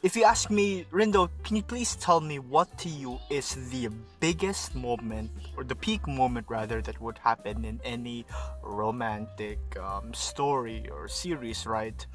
If you ask me, Rindo, can you please tell me what to you is the biggest moment, or the peak moment rather, that would happen in any romantic story or series, right?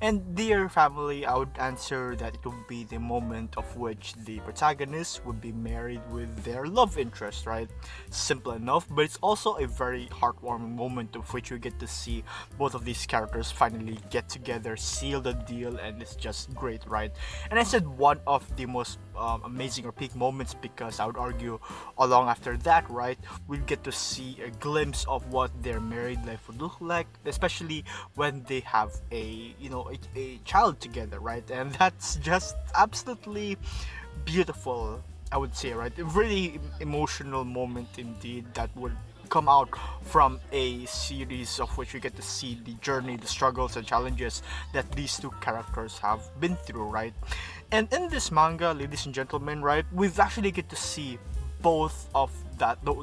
And dear family, I would answer that it would be the moment of which the protagonist would be married with their love interest, right? Simple enough, but it's also a very heartwarming moment of which we get to see both of these characters finally get together, seal the deal, and it's just great, right? And I said one of the most amazing or peak moments because I would argue along after that, right, we get to see a glimpse of what their married life would look like, especially when they have a child together, right? And that's just absolutely beautiful, I would say, right? A really emotional moment indeed that would come out from a series of which we get to see the journey, the struggles, and challenges that these two characters have been through, right? And in this manga, ladies and gentlemen, right, we've actually get to see both of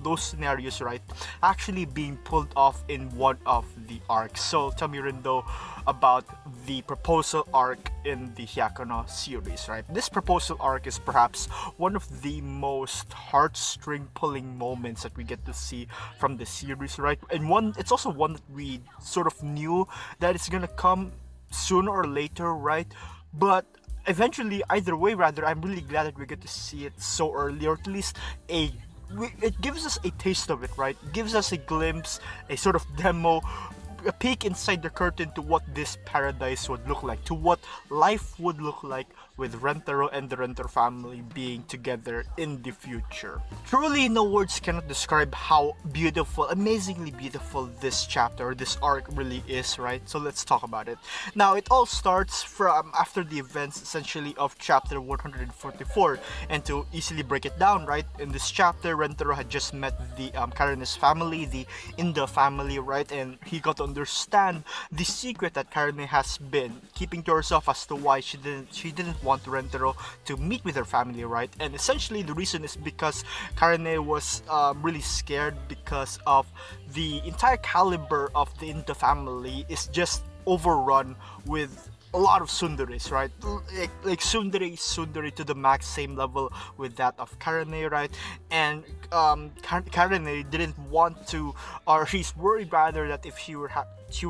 those scenarios, right, actually being pulled off in one of the arcs. So tell me, Rindo, about the proposal arc in the Hyakuno series, right? This proposal arc is perhaps one of the most heartstring pulling moments that we get to see from the series, right? And it's also one that we sort of knew that it's gonna come sooner or later, right? But eventually, either way, rather, I'm really glad that we get to see it so early, or at least it gives us a taste of it, right? It gives us a glimpse, a sort of demo, a peek inside the curtain to what this paradise would look like, to what life would look like with Rentaro and the Rentaro family being together in the future. Truly, no words cannot describe how beautiful, amazingly beautiful this chapter, or this arc really is, right? So let's talk about it. Now, it all starts from after the events essentially of chapter 144, and to easily break it down, right? In this chapter, Rentaro had just met the Karene's family, the Inda family, right? And he got to understand the secret that Karene has been keeping to herself as to why she didn't want Rentaro to meet with her family, right? And essentially the reason is because Karene was really scared because of the entire caliber of the Inda family is just overrun with a lot of sundaris, right? Like sundari to the max, same level with that of Karene, right? And Karene didn't want to, or she's worried rather, that if she were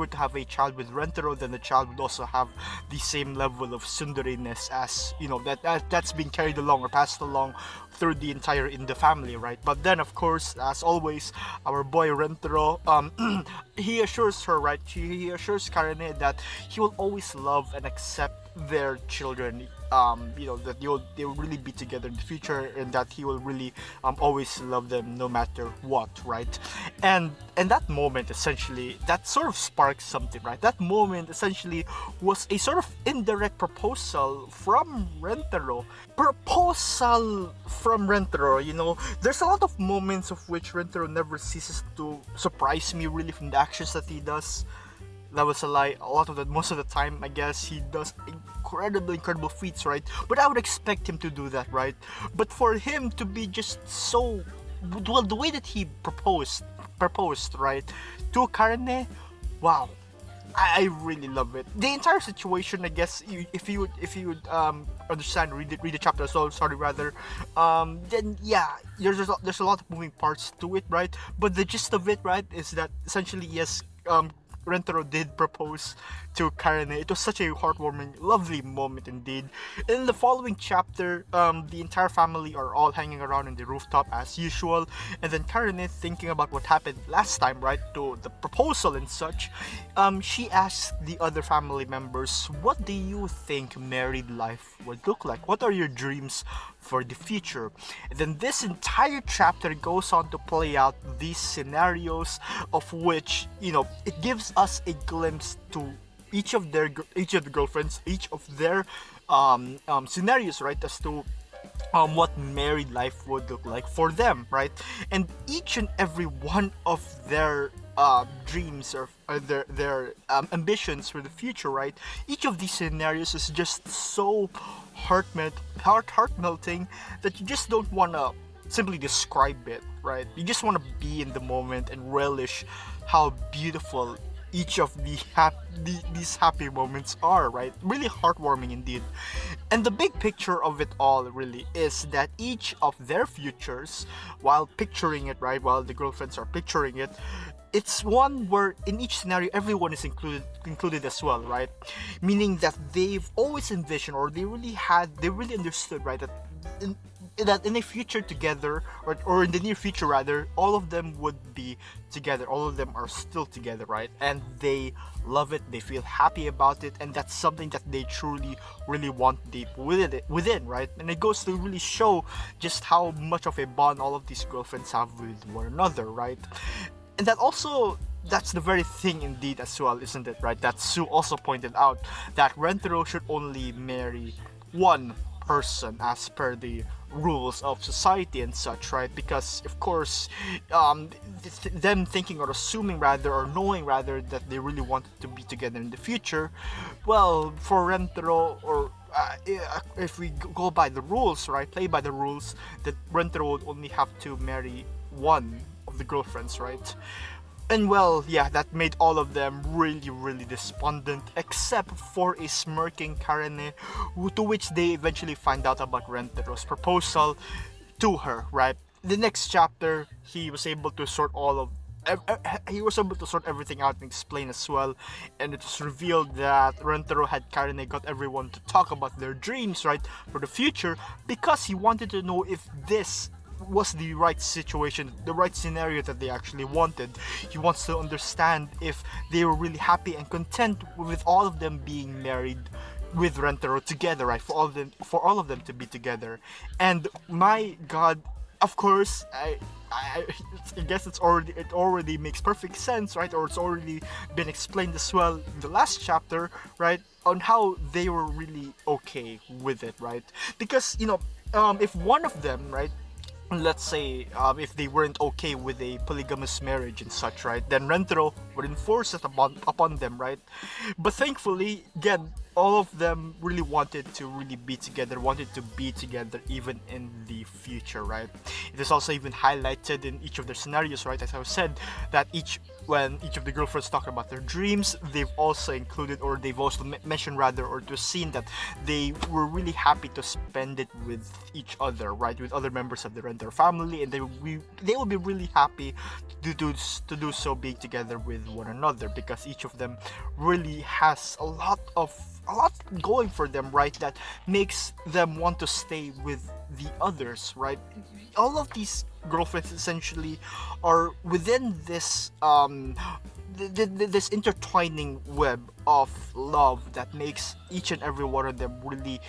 to have a child with Rentaro, then the child would also have the same level of sundariness as, that's being carried along or passed along through the entire in the family, right? But then, of course, as always, our boy Rentaro, he assures her, right? He assures Karene that he will always love and accept their children, that they will really be together in the future, and that he will really always love them no matter what, right? And that moment, essentially, that sort of sparks something, right? That moment essentially was a sort of indirect proposal from Rentaro. There's a lot of moments of which Rentaro never ceases to surprise me, really, from the actions that he does. That was a lie. Most of the time, I guess, he does incredible feats, right? But I would expect him to do that, right? But for him to be just so, well, the way that he proposed, right, to Karene, wow, I really love it. The entire situation, I guess, if you would understand, read the chapter. So sorry, rather. Then yeah, there's a lot of moving parts to it, right? But the gist of it, right, is that essentially, yes, Rentaro did propose to Karene. It was such a heartwarming, lovely moment indeed. In the following chapter, the entire family are all hanging around in the rooftop as usual, and then Karene, thinking about what happened last time, right, to the proposal and such, she asks the other family members, "What do you think married life would look like? What are your dreams for the future?" And then this entire chapter goes on to play out these scenarios, of which, it gives us a glimpse to each of the girlfriends, each of their scenarios, right, as to what married life would look like for them, right? And each and every one of their dreams, or their ambitions for the future, right? Each of these scenarios is just so heart melting that you just don't want to simply describe it, right? You just want to be in the moment and relish how beautiful each of these happy moments are, right? Really heartwarming indeed. And the big picture of it all really is that each of their futures, while picturing it, right, while the girlfriends are picturing it, it's one where in each scenario everyone is included as well, right? Meaning that they've always envisioned, or they really understood, right, in, that in a future together, or in the near future rather, all of them would be together, all of them are still together, right? And they love it, they feel happy about it, and that's something that they truly really want deep within, right? And it goes to really show just how much of a bond all of these girlfriends have with one another, right? And that's the very thing indeed as well, isn't it, right? That Sue also pointed out that Rentaro should only marry one person as per the rules of society and such, right? Because of course, them thinking or assuming rather, or knowing rather, that they really wanted to be together in the future, well, for Rentaro, or if we go by the rules, right, play by the rules, that Rentaro would only have to marry one of the girlfriends, right? And well, yeah, that made all of them really, really despondent, except for a smirking Karene, to which they eventually find out about Rentero's proposal to her, right? The next chapter, he was able to sort he was able to sort everything out and explain as well, and it was revealed that Rentaro had Karene got everyone to talk about their dreams, right, for the future, because he wanted to know if this was the right situation, the right scenario that they actually wanted. He wants to understand if they were really happy and content with all of them being married with Rentaro together, right? For all of them to be together. And my God, of course, I, I guess it already makes perfect sense, right? Or it's already been explained as well in the last chapter, right? On how they were really okay with it, right? Because if one of them, right, let's say if they weren't okay with a polygamous marriage and such, right, then Rentaro would enforce it upon them, right? But thankfully, again, all of them really wanted to really be together, wanted to be together even in the future, right? It is also even highlighted in each of their scenarios, right? As I said, that when each of the girlfriends talk about their dreams, they've also included, or they've also mentioned rather, or to seen that they were really happy to spend it with each other, right, with other members of their family, and they will be really happy to do so, being together with one another, because each of them really has a lot going for them, right, that makes them want to stay with the others, right? All of these girlfriends essentially are within this this intertwining web of love that makes each and every one of them really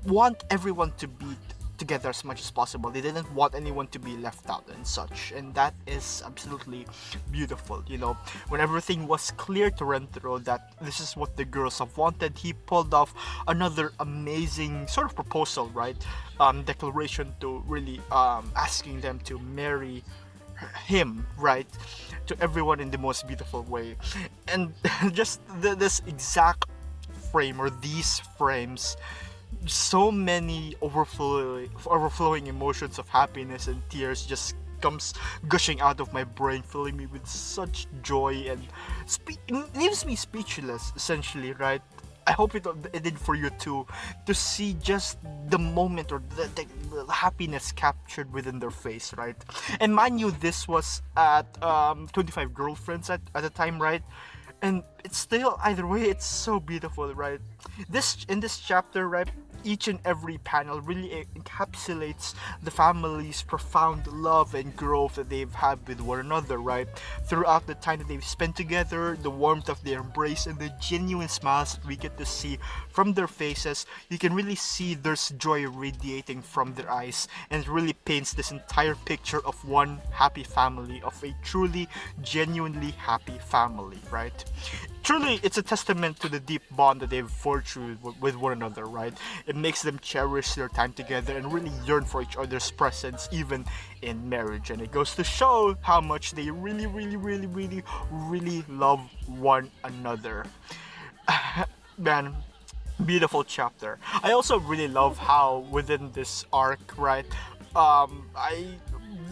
want everyone to be together as much as possible. They didn't want anyone to be left out and such, and that is absolutely beautiful. When everything was clear to Rentaro that this is what the girls have wanted, he pulled off another amazing sort of proposal, right? Declaration to really asking them to marry him, right, to everyone in the most beautiful way. And just this exact frame, or these frames, so many overflowing emotions of happiness and tears just comes gushing out of my brain, filling me with such joy, and leaves me speechless essentially, right? I hope it did for you too, to see just the moment, or the happiness captured within their face, right? And mind you, this was at 25 girlfriends at the time, right? And it's still, either way, it's so beautiful, right? In this chapter, right, each and every panel really encapsulates the family's profound love and growth that they've had with one another, right? Throughout the time that they've spent together, the warmth of their embrace, and the genuine smiles that we get to see from their faces, you can really see there's joy radiating from their eyes, and it really paints this entire picture of one happy family, of a truly, genuinely happy family, right? Truly, it's a testament to the deep bond that they've forged with one another, right? It makes them cherish their time together and really yearn for each other's presence, even in marriage. And it goes to show how much they really, really, really, really, really love one another. Man, beautiful chapter. I also really love how within this arc, right,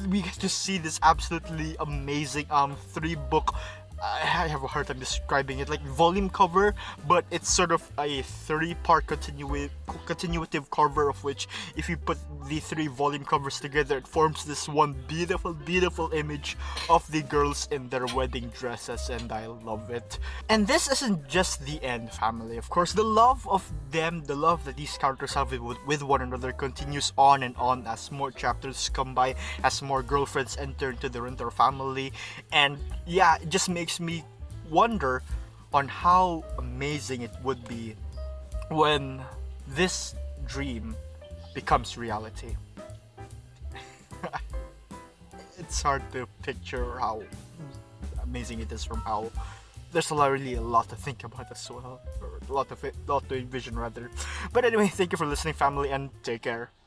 we get to see this absolutely amazing 3-book I have a hard time describing it, like volume cover, but it's sort of a three-part continuative cover, of which if you put the three volume covers together, it forms this one beautiful, beautiful image of the girls in their wedding dresses, and I love it. And this isn't just the end, family. Of course, the love of them, the love that these characters have with one another continues on and on as more chapters come by, as more girlfriends enter into the Rindo family, and yeah, it just makes me wonder on how amazing it would be when this dream becomes reality. It's hard to picture how amazing it is from how there's really a lot to think about as well, or a lot to envision rather. But anyway, thank you for listening, family, and take care.